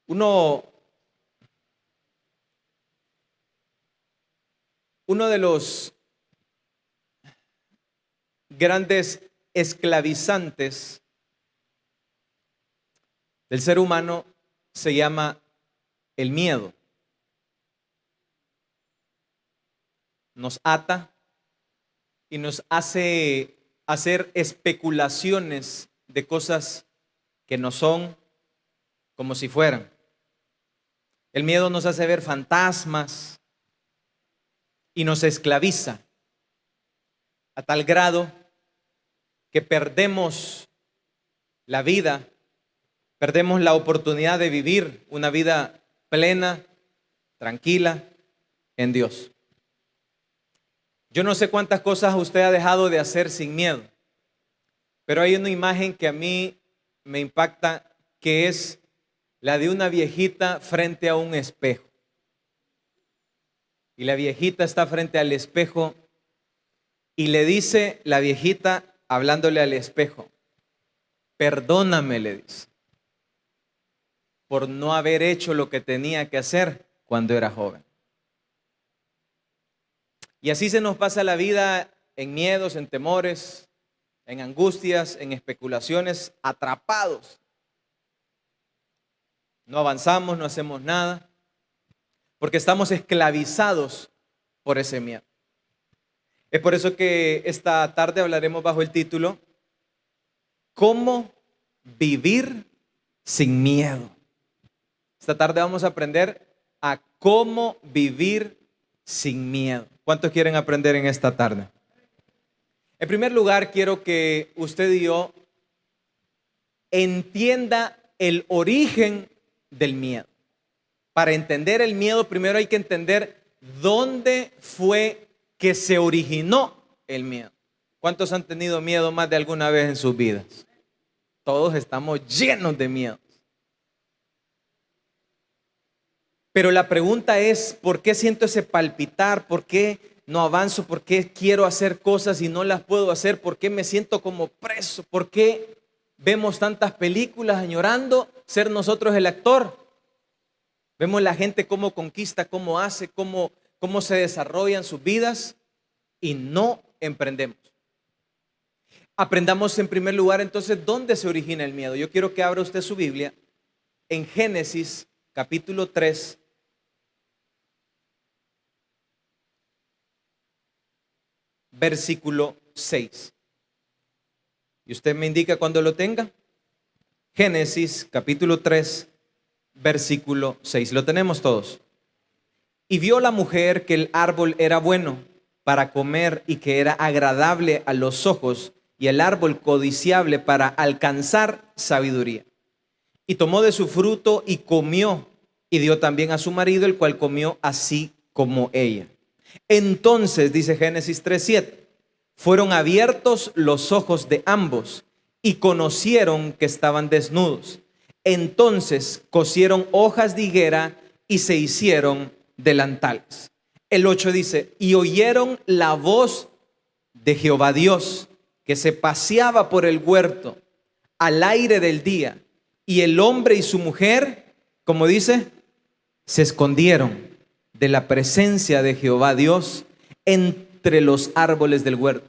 Uno de los grandes esclavizantes del ser humano se llama el miedo. Nos ata y nos hace hacer especulaciones de cosas que no son como si fueran. El miedo nos hace ver fantasmas y nos esclaviza a tal grado que perdemos la vida, perdemos la oportunidad de vivir una vida plena, tranquila en Dios. Yo no sé cuántas cosas usted ha dejado de hacer sin miedo, pero hay una imagen que a mí me impacta, que es la de una viejita frente a un espejo. Y la viejita está frente al espejo y le dice la viejita, hablándole al espejo: perdóname, le dice, por no haber hecho lo que tenía que hacer cuando era joven. Y así se nos pasa la vida en miedos, en temores, en angustias, en especulaciones, atrapados. No avanzamos, no hacemos nada, porque estamos esclavizados por ese miedo. Es por eso que esta tarde hablaremos bajo el título ¿Cómo vivir sin miedo? Esta tarde vamos a aprender a cómo vivir sin miedo. ¿Cuántos quieren aprender en esta tarde? En primer lugar, quiero que usted y yo entienda el origen del miedo. Para entender el miedo, primero hay que entender dónde fue que se originó el miedo. ¿Cuántos han tenido miedo más de alguna vez en sus vidas? Todos estamos llenos de miedo. Pero la pregunta es, ¿por qué siento ese palpitar? ¿Por qué no avanzo? ¿Por qué quiero hacer cosas y no las puedo hacer? ¿Por qué me siento como preso? ¿Por qué vemos tantas películas añorando ser nosotros el actor? Vemos la gente cómo conquista, cómo hace, cómo se desarrollan sus vidas y no emprendemos. Aprendamos en primer lugar entonces dónde se origina el miedo. Yo quiero que abra usted su Biblia en Génesis capítulo 3. Versículo 6. Y usted me indica cuando lo tenga. Génesis capítulo 3, versículo 6. ¿Lo tenemos todos? Y vio la mujer que el árbol era bueno para comer y que era agradable a los ojos y el árbol codiciable para alcanzar sabiduría. Y tomó de su fruto y comió y dio también a su marido, el cual comió así como ella. Entonces, dice Génesis 3:7, fueron abiertos los ojos de ambos y conocieron que estaban desnudos. Entonces cosieron hojas de higuera y se hicieron delantales. El 8 dice, y oyeron la voz de Jehová Dios, que se paseaba por el huerto al aire del día, y el hombre y su mujer, como dice, se escondieron de la presencia de Jehová Dios entre los árboles del huerto.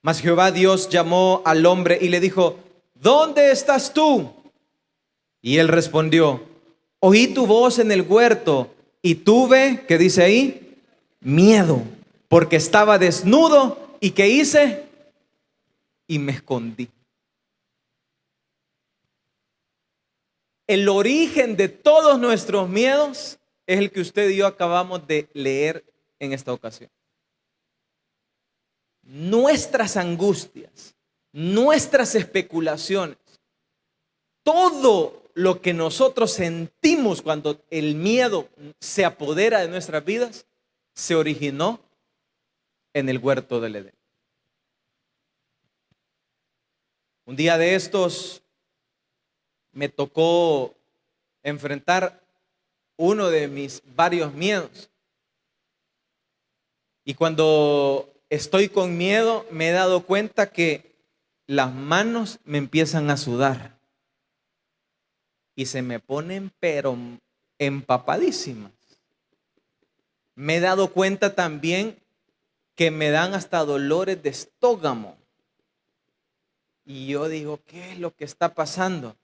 Mas Jehová Dios llamó al hombre y le dijo, ¿dónde estás tú? Y él respondió, oí tu voz en el huerto y tuve, ¿qué dice ahí? Miedo, porque estaba desnudo y ¿qué hice? Y me escondí. El origen de todos nuestros miedos es el que usted y yo acabamos de leer en esta ocasión. Nuestras angustias, nuestras especulaciones, todo lo que nosotros sentimos cuando el miedo se apodera de nuestras vidas, se originó en el huerto del Edén. Un día de estos me tocó enfrentar uno de mis varios miedos. Y cuando estoy con miedo, me he dado cuenta que las manos me empiezan a sudar y se me ponen pero empapadísimas. Me he dado cuenta también que me dan hasta dolores de estómago. Y yo digo, ¿qué es lo que está pasando?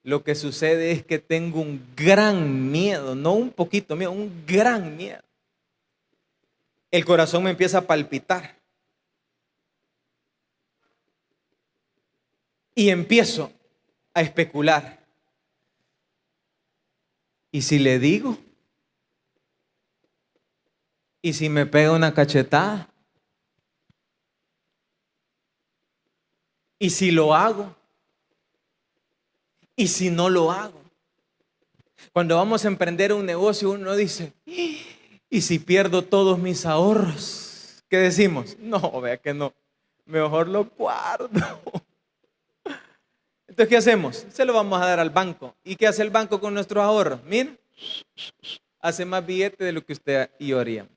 Lo que sucede es que tengo un gran miedo, no un poquito miedo, un gran miedo. El corazón me empieza a palpitar. Y empiezo a especular. ¿Y si le digo? ¿Y si me pega una cachetada? ¿Y si lo hago? ¿Y si no lo hago? Cuando vamos a emprender un negocio, uno dice, ¿y si pierdo todos mis ahorros? ¿Qué decimos? No, vea que no, mejor lo guardo. Entonces, ¿qué hacemos? Se lo vamos a dar al banco. ¿Y qué hace el banco con nuestros ahorros? Mira, hace más billete de lo que usted y yo haríamos.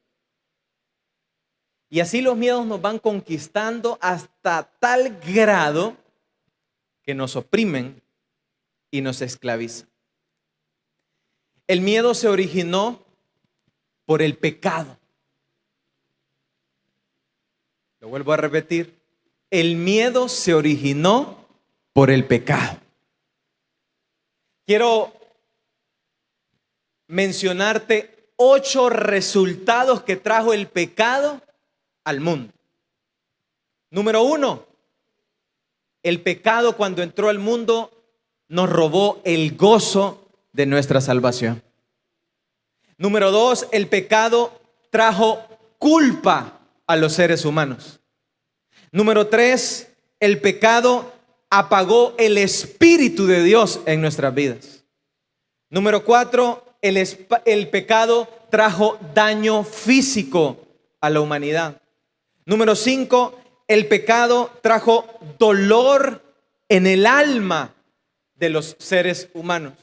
Y así los miedos nos van conquistando hasta tal grado que nos oprimen y nos esclavizan. El miedo se originó por el pecado. Lo vuelvo a repetir. El miedo se originó por el pecado. Quiero mencionarte 8 resultados que trajo el pecado al mundo. Número 1, el pecado cuando entró al mundo nos robó el gozo de nuestra salvación. Número 2, el pecado trajo culpa a los seres humanos. Número 3, el pecado apagó el Espíritu de Dios en nuestras vidas. Número 4, el pecado trajo daño físico a la humanidad. Número 5, el pecado trajo dolor en el alma de los seres humanos.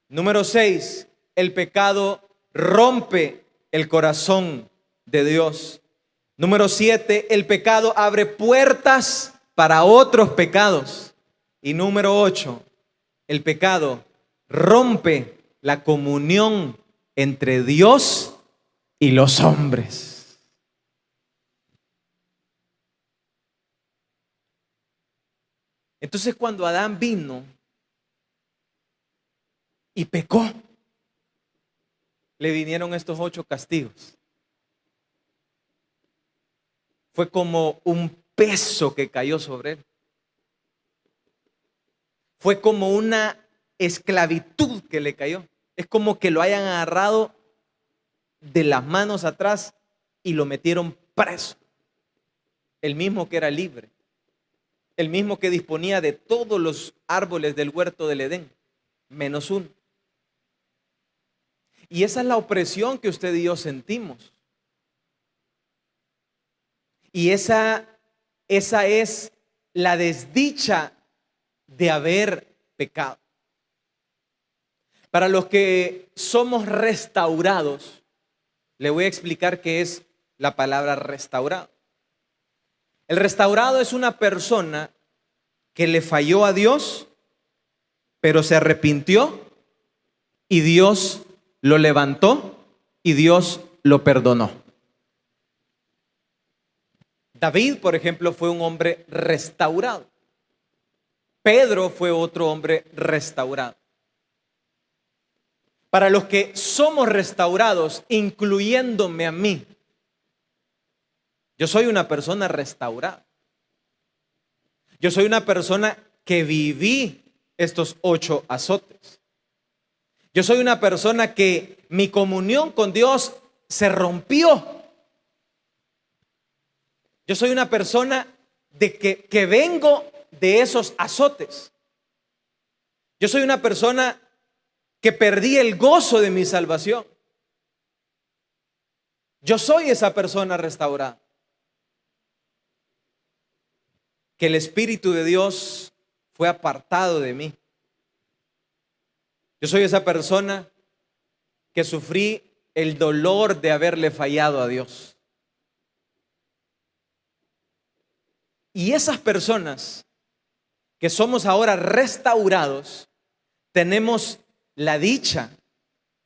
Número 6, el pecado rompe el corazón de Dios. Número 7, el pecado abre puertas para otros pecados. Y número 8, el pecado rompe la comunión entre Dios y los hombres. Entonces, cuando Adán vino y pecó, le vinieron estos 8 castigos. Fue como un peso que cayó sobre él. Fue como una esclavitud que le cayó. Es como que lo hayan agarrado de las manos atrás y lo metieron preso. El mismo que era libre. El mismo que disponía de todos los árboles del huerto del Edén, menos uno. Y esa es la opresión que usted y yo sentimos. Y esa es la desdicha de haber pecado. Para los que somos restaurados, le voy a explicar qué es la palabra restaurado. El restaurado es una persona que le falló a Dios, pero se arrepintió y Dios lo levantó y Dios lo perdonó. David, por ejemplo, fue un hombre restaurado. Pedro fue otro hombre restaurado. Para los que somos restaurados, incluyéndome a mí, yo soy una persona restaurada. Yo soy una persona que viví estos 8 azotes. Yo soy una persona que mi comunión con Dios se rompió. Yo soy una persona que vengo de esos azotes. Yo soy una persona que perdí el gozo de mi salvación. Yo soy esa persona restaurada. Que el Espíritu de Dios fue apartado de mí. Yo soy esa persona que sufrí el dolor de haberle fallado a Dios. Y esas personas que somos ahora restaurados, tenemos la dicha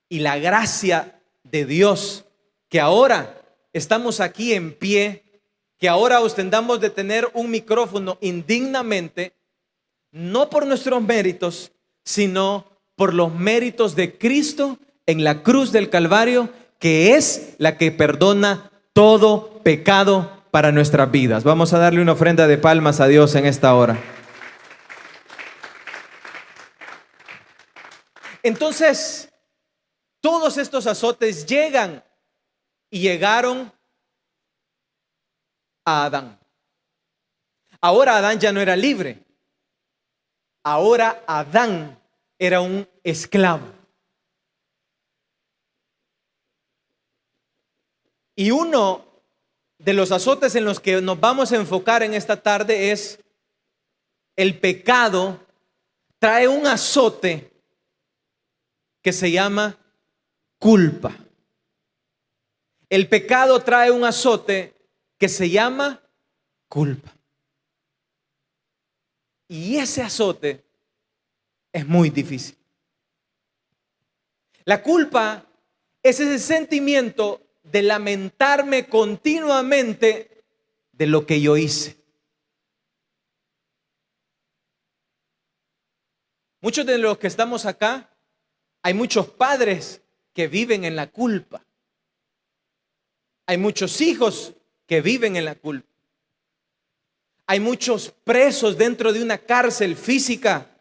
y la gracia de Dios, que ahora estamos aquí en pie, que ahora ostentamos de tener un micrófono indignamente, no por nuestros méritos, sino por los méritos de Cristo en la cruz del Calvario, que es la que perdona todo pecado para nuestras vidas. Vamos a darle una ofrenda de palmas a Dios en esta hora. Entonces, todos estos azotes llegan y llegaron a Adán. Ahora Adán ya no era libre. Ahora Adán era un esclavo. Y uno de los azotes en los que nos vamos a enfocar en esta tarde es: el pecado trae un azote que se llama culpa. El pecado trae un azote que se llama culpa. Y ese azote es muy difícil. La culpa es ese sentimiento de lamentarme continuamente de lo que yo hice. Muchos de los que estamos acá, hay muchos padres que viven en la culpa. Hay muchos hijos que viven en la culpa. Hay muchos presos dentro de una cárcel física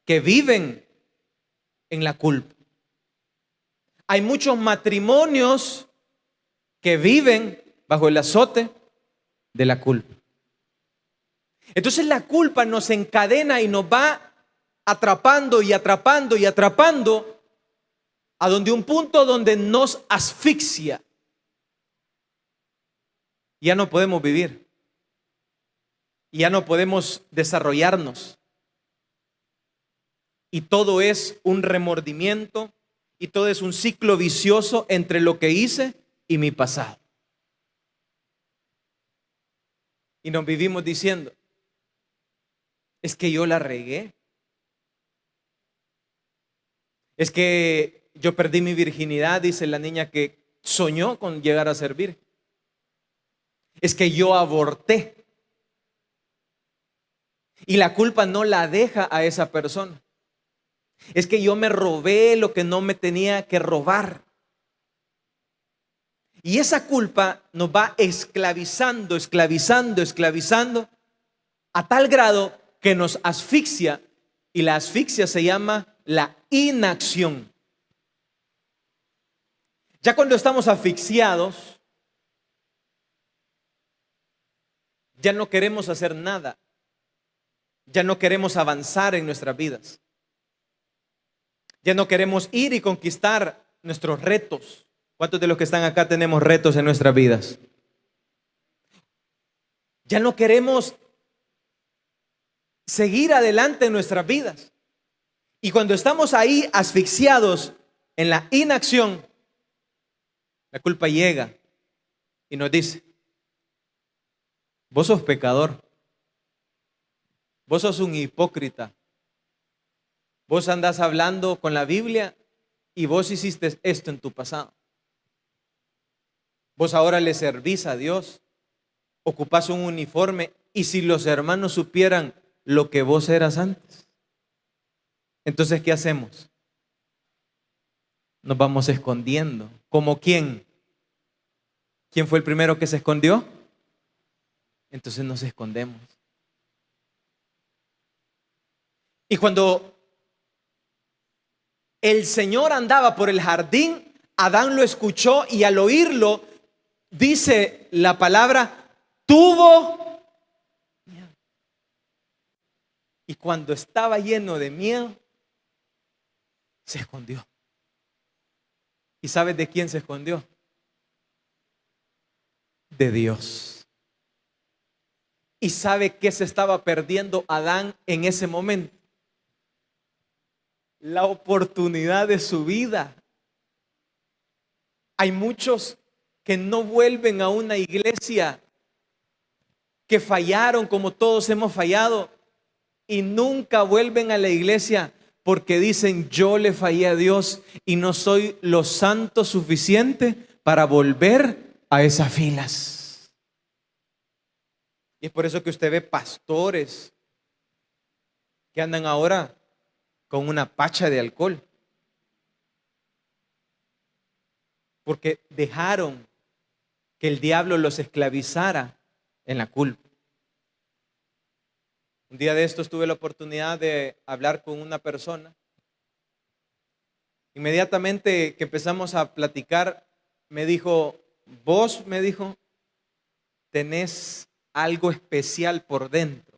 que viven en la culpa. Hay muchos matrimonios que viven bajo el azote de la culpa. Entonces la culpa nos encadena y nos va atrapando y atrapando y atrapando a donde un punto donde nos asfixia. Ya no podemos vivir. Ya no podemos desarrollarnos. Y todo es un remordimiento y todo es un ciclo vicioso entre lo que hice y mi pasado. Y nos vivimos diciendo: es que yo la regué. Es que yo perdí mi virginidad, dice la niña que soñó con llegar a servir. Es que yo aborté. Y la culpa no la deja a esa persona. Es que yo me robé lo que no me tenía que robar. Y esa culpa nos va esclavizando, esclavizando, esclavizando, a tal grado que nos asfixia. Y la asfixia se llama la inacción. Ya cuando estamos asfixiados, ya no queremos hacer nada. Ya no queremos avanzar en nuestras vidas. Ya no queremos ir y conquistar nuestros retos. ¿Cuántos de los que están acá tenemos retos en nuestras vidas? Ya no queremos seguir adelante en nuestras vidas. Y cuando estamos ahí asfixiados en la inacción, la culpa llega y nos dice: vos sos pecador. Vos sos un hipócrita. Vos andás hablando con la Biblia y vos hiciste esto en tu pasado. Vos ahora le servís a Dios, ocupás un uniforme, y si los hermanos supieran lo que vos eras antes, entonces ¿qué hacemos? Nos vamos escondiendo. ¿Como quién? ¿Quién fue el primero que se escondió? Entonces nos escondemos. Y cuando el Señor andaba por el jardín, Adán lo escuchó y al oírlo, dice la palabra, tuvo miedo. Y cuando estaba lleno de miedo, se escondió. ¿Y sabes de quién se escondió? De Dios. ¿Y sabe qué se estaba perdiendo Adán en ese momento? La oportunidad de su vida. Hay muchos que no vuelven a una iglesia que fallaron como todos hemos fallado y nunca vuelven a la iglesia porque dicen: yo le fallé a Dios y no soy lo santo suficiente para volver a esas filas. Y es por eso que usted ve pastores que andan ahora con una pacha de alcohol, porque dejaron que el diablo los esclavizara en la culpa. Un día de estos tuve la oportunidad de hablar con una persona. Inmediatamente que empezamos a platicar, me dijo: vos, me dijo, tenés algo especial por dentro.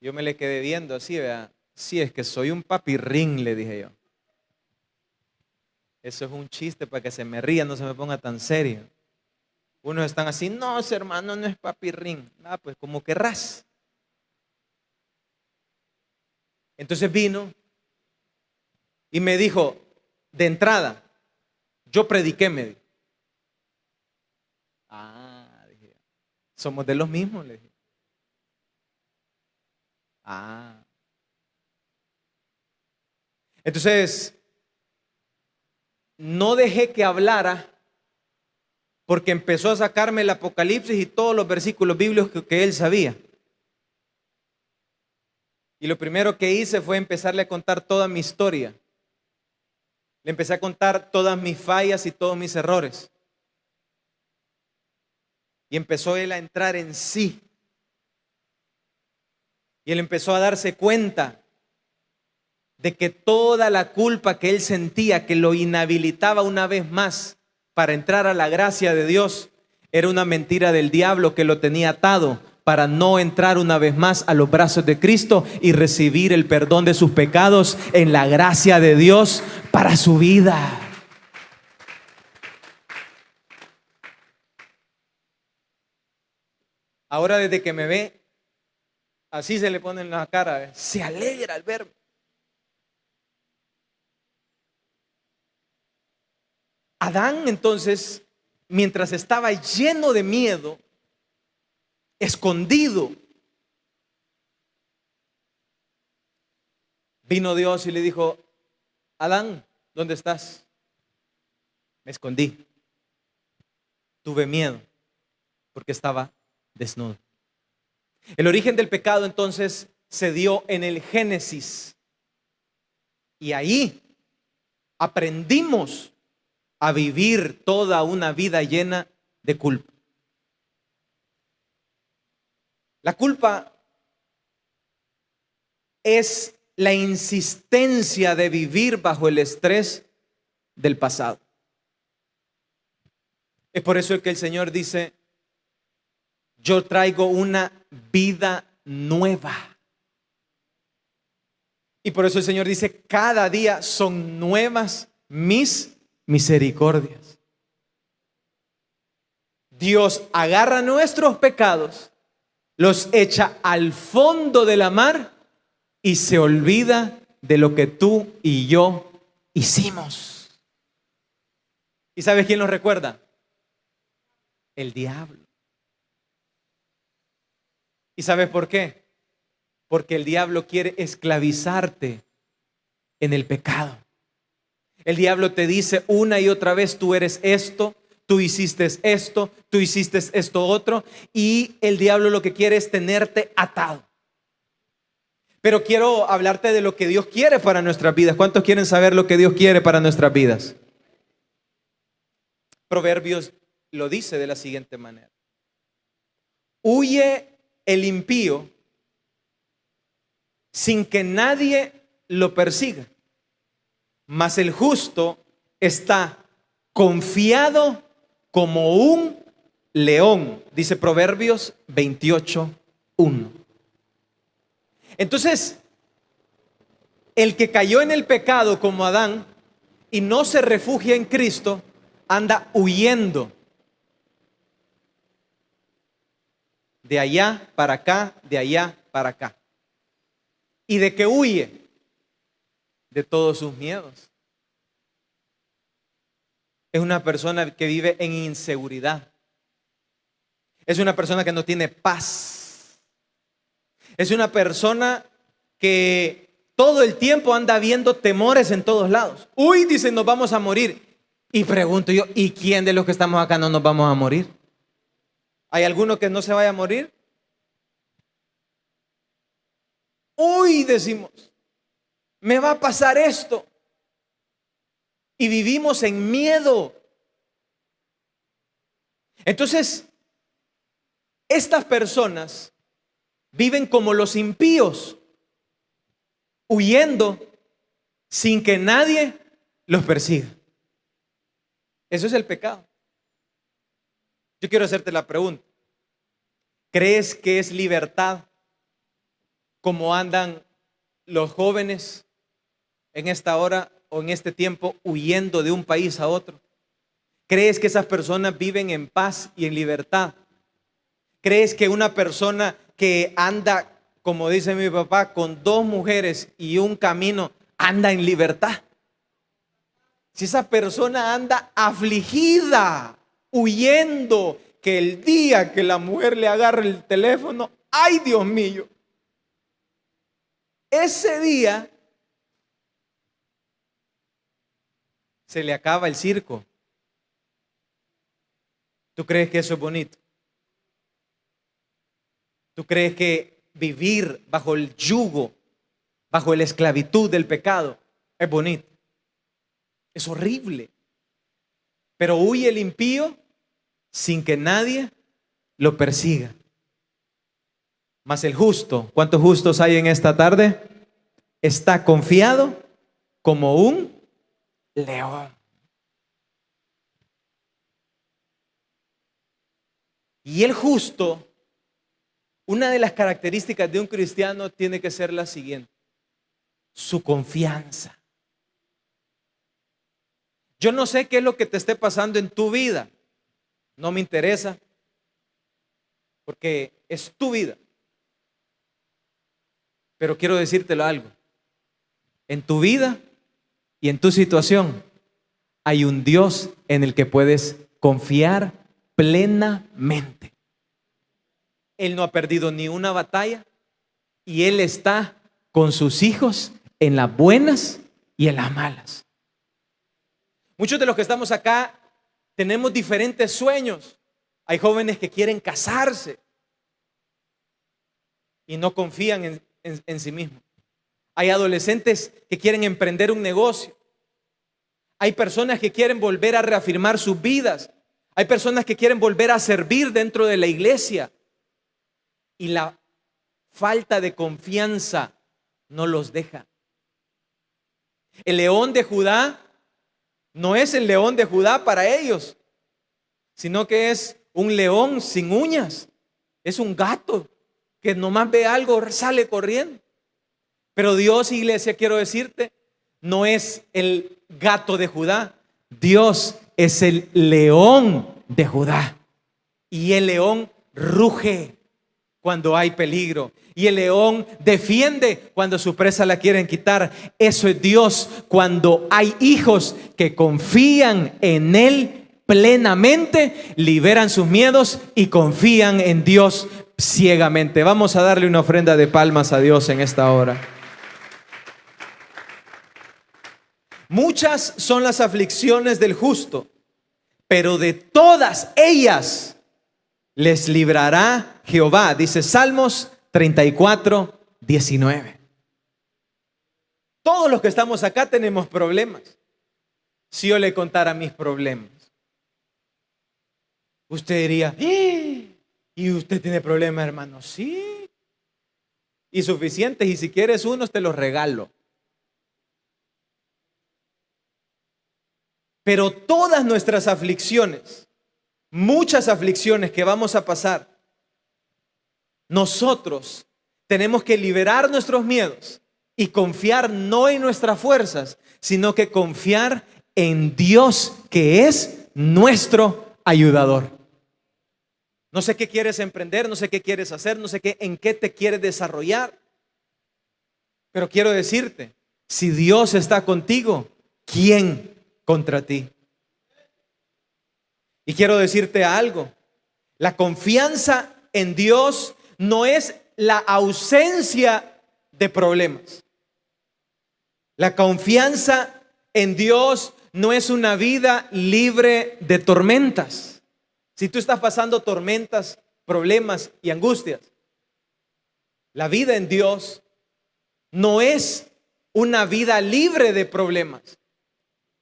Yo me le quedé viendo así, vea. Sí, es que soy un papirrín, le dije yo. Eso es un chiste para que se me ría, no se me ponga tan serio. Unos están así: no, ese hermano no es papirrín. Ah, pues como querrás. Entonces vino y me dijo, de entrada, yo prediqué, me dijo. Ah, dije, somos de los mismos, le dije. Ah. Entonces, no dejé que hablara porque empezó a sacarme el Apocalipsis y todos los versículos bíblicos que él sabía. Y lo primero que hice fue empezarle a contar toda mi historia. Le empecé a contar todas mis fallas y todos mis errores. Y empezó él a entrar en sí. Y él empezó a darse cuenta de que toda la culpa que él sentía, que lo inhabilitaba una vez más para entrar a la gracia de Dios, era una mentira del diablo que lo tenía atado para no entrar una vez más a los brazos de Cristo y recibir el perdón de sus pecados en la gracia de Dios para su vida. Ahora, desde que me ve, así se le pone en la cara, se alegra al verme. Adán, entonces, mientras estaba lleno de miedo, escondido, vino Dios y le dijo: Adán, ¿dónde estás? Me escondí. Tuve miedo porque estaba desnudo. El origen del pecado entonces se dio en el Génesis. Y ahí aprendimos a vivir toda una vida llena de culpa. La culpa es la insistencia de vivir bajo el estrés del pasado. Es por eso que el Señor dice: yo traigo una vida nueva. Y por eso el Señor dice: cada día son nuevas mis misericordias. Dios agarra nuestros pecados, los echa al fondo de la mar y se olvida de lo que tú y yo hicimos. ¿Y sabes quién los recuerda? El diablo. ¿Y sabes por qué? Porque el diablo quiere esclavizarte en el pecado. El diablo te dice una y otra vez: tú eres esto, tú hiciste esto, tú hiciste esto otro. Y el diablo lo que quiere es tenerte atado. Pero quiero hablarte de lo que Dios quiere para nuestras vidas. ¿Cuántos quieren saber lo que Dios quiere para nuestras vidas? Proverbios lo dice de la siguiente manera: huye el impío sin que nadie lo persiga, mas el justo está confiado como un león, dice Proverbios 28:1. Entonces, el que cayó en el pecado como Adán y no se refugia en Cristo, anda huyendo de allá para acá, de allá para acá. ¿Y de qué huye? De todos sus miedos. Es una persona que vive en inseguridad. Es una persona que no tiene paz. Es una persona que todo el tiempo anda viendo temores en todos lados. Uy, dicen, nos vamos a morir. Y pregunto yo, ¿y quién de los que estamos acá no nos vamos a morir? ¿Hay alguno que no se vaya a morir? Uy, decimos, me va a pasar esto. Y vivimos en miedo. Entonces, estas personas viven como los impíos, huyendo sin que nadie los persiga. Eso es el pecado. Yo quiero hacerte la pregunta. ¿Crees que es libertad como andan los jóvenes en esta hora o en este tiempo huyendo de un país a otro? ¿Crees que esas personas viven en paz y en libertad? ¿Crees que una persona que anda, como dice mi papá, con 2 mujeres y un camino, anda en libertad? Si esa persona anda afligida, huyendo, que el día que la mujer le agarre el teléfono, ¡ay, Dios mío! Ese día se le acaba el circo. ¿Tú crees que eso es bonito? ¿Tú crees que vivir bajo el yugo, bajo la esclavitud del pecado es bonito? Es horrible. Pero huye el impío sin que nadie lo persiga. Mas el justo, ¿cuántos justos hay en esta tarde? Está confiado como un león. Y el justo, una de las características de un cristiano tiene que ser la siguiente: su confianza. Yo no sé qué es lo que te esté pasando en tu vida. No me interesa, porque es tu vida. Pero quiero decírtelo algo. En tu vida y en tu situación hay un Dios en el que puedes confiar plenamente. Él no ha perdido ni una batalla y Él está con sus hijos en las buenas y en las malas. Muchos de los que estamos acá tenemos diferentes sueños. Hay jóvenes que quieren casarse y no confían en sí mismos. Hay adolescentes que quieren emprender un negocio. Hay personas que quieren volver a reafirmar sus vidas. Hay personas que quieren volver a servir dentro de la iglesia. Y la falta de confianza no los deja. El león de Judá no es el león de Judá para ellos, sino que es un león sin uñas. Es un gato que nomás ve algo, sale corriendo. Pero Dios, iglesia, quiero decirte, no es el gato de Judá. Dios es el león de Judá. Y el león ruge cuando hay peligro. Y el león defiende cuando su presa la quieren quitar. Eso es Dios cuando hay hijos que confían en Él plenamente, liberan sus miedos y confían en Dios ciegamente. Vamos a darle una ofrenda de palmas a Dios en esta hora. Muchas son las aflicciones del justo, pero de todas ellas les librará Jehová. Dice Salmos 34, 19. Todos los que estamos acá tenemos problemas. Si yo le contara mis problemas, usted diría, ¿y usted tiene problemas, hermano? Sí. Y suficientes, y si quieres unos te los regalo. Pero todas nuestras aflicciones, muchas aflicciones que vamos a pasar, nosotros tenemos que liberar nuestros miedos y confiar no en nuestras fuerzas, sino que confiar en Dios, que es nuestro ayudador. No sé qué quieres emprender, no sé qué quieres hacer, no sé en qué te quieres desarrollar, pero quiero decirte, si Dios está contigo, ¿quién contra ti? Y quiero decirte algo, La confianza en Dios no es la ausencia de problemas. La confianza en Dios no es una vida libre de tormentas. Si tú estás pasando tormentas, problemas y angustias, la vida en Dios no es una vida libre de problemas.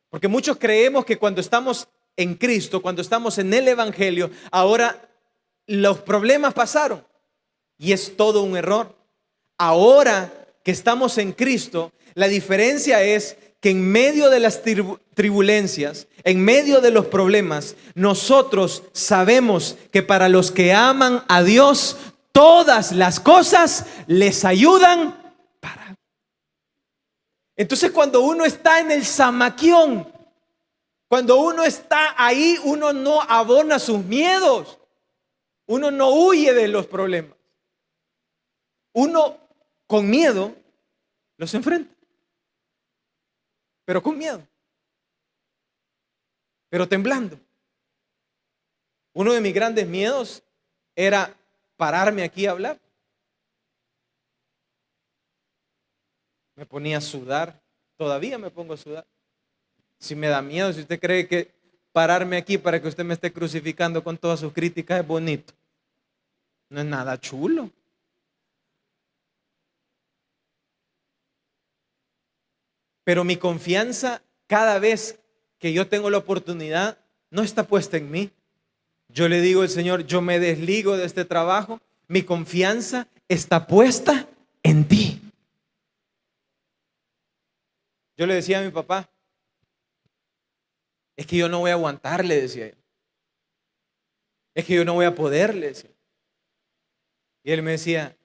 Porque muchos creemos que cuando estamos en Cristo, cuando estamos en el Evangelio, ahora los problemas pasaron. Y es todo un error. Ahora que estamos en Cristo, la diferencia es que en medio de las tribulencias, en medio de los problemas, nosotros sabemos que para los que aman a Dios, todas las cosas les ayudan para. Entonces, cuando uno está en el zamaquión, cuando uno está ahí, uno no abona sus miedos, uno no huye de los problemas. Uno con miedo los enfrenta, pero con miedo, pero temblando. Uno de mis grandes miedos era pararme aquí a hablar. Me ponía a sudar, todavía me pongo a sudar. Si me da miedo, si usted cree que pararme aquí para que usted me esté crucificando con todas sus críticas es bonito, no es nada chulo. Pero mi confianza cada vez que yo tengo la oportunidad no está puesta en mí. Yo le digo al Señor, yo me desligo de este trabajo, mi confianza está puesta en ti. Yo le decía a mi papá, es que yo no voy a aguantar, le decía yo. Es que yo no voy a poder, le decía. Y él me decía,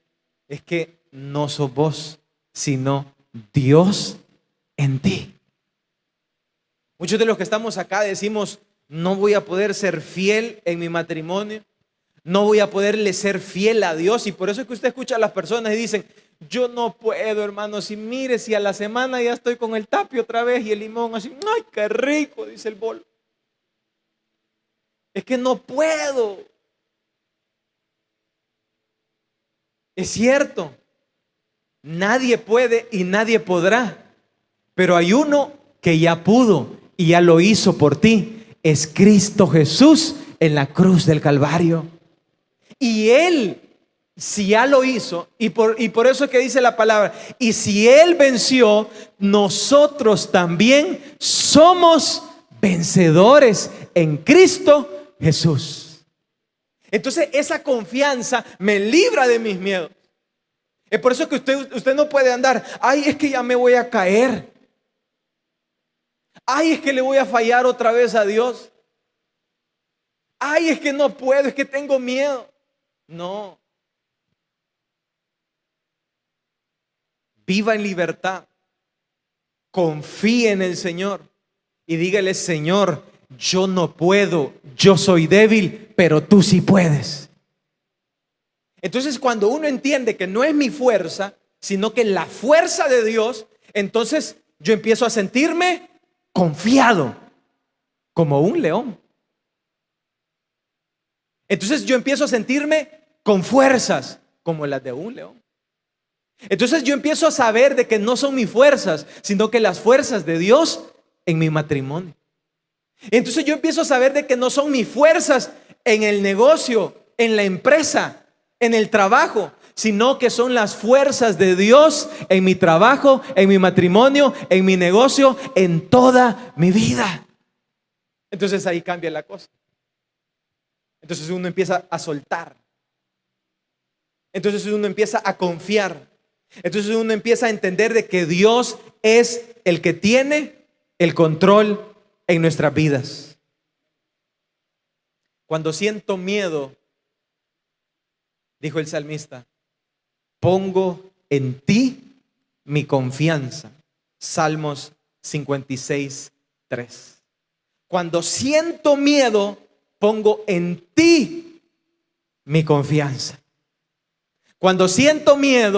es que no sos vos, sino Dios en ti. Muchos de los que estamos acá decimos, no voy a poder ser fiel en mi matrimonio, no voy a poderle ser fiel a Dios. Y por eso es que usted escucha a las personas y dicen, yo no puedo, hermano, si mire, si a la semana ya estoy con el tapio otra vez y el limón así, ay, qué rico, dice el bolo. Es que no puedo. Es cierto, nadie puede y nadie podrá, pero hay uno que ya pudo y ya lo hizo por ti. Es Cristo Jesús en la cruz del Calvario. Y Él, si ya lo hizo, y por eso es que dice la palabra, y si Él venció, nosotros también somos vencedores en Cristo Jesús. Entonces esa confianza me libra de mis miedos. Es por eso que usted no puede andar, ay, es que ya me voy a caer. Ay, es que le voy a fallar otra vez a Dios. Ay, es que no puedo, es que tengo miedo. No. Viva en libertad. Confíe en el Señor. Y dígale, Señor, yo no puedo, yo soy débil, pero tú sí puedes. Entonces, cuando uno entiende que no es mi fuerza, sino que la fuerza de Dios, entonces yo empiezo a sentirme confiado, como un león. Entonces yo empiezo a sentirme con fuerzas, como las de un león. Entonces yo empiezo a saber de que no son mis fuerzas, sino que las fuerzas de Dios en mi matrimonio. Entonces yo empiezo a saber de que no son mis fuerzas en el negocio, en la empresa, en el trabajo, sino que son las fuerzas de Dios en mi trabajo, en mi matrimonio, en mi negocio, en toda mi vida. Entonces ahí cambia la cosa. Entonces uno empieza a soltar. Entonces uno empieza a confiar. Entonces uno empieza a entender de que Dios es el que tiene el control en nuestras vidas. Cuando siento miedo, dijo el salmista, pongo en ti mi confianza. Salmos 56, 3. Cuando siento miedo, pongo en ti mi confianza. Cuando siento miedo,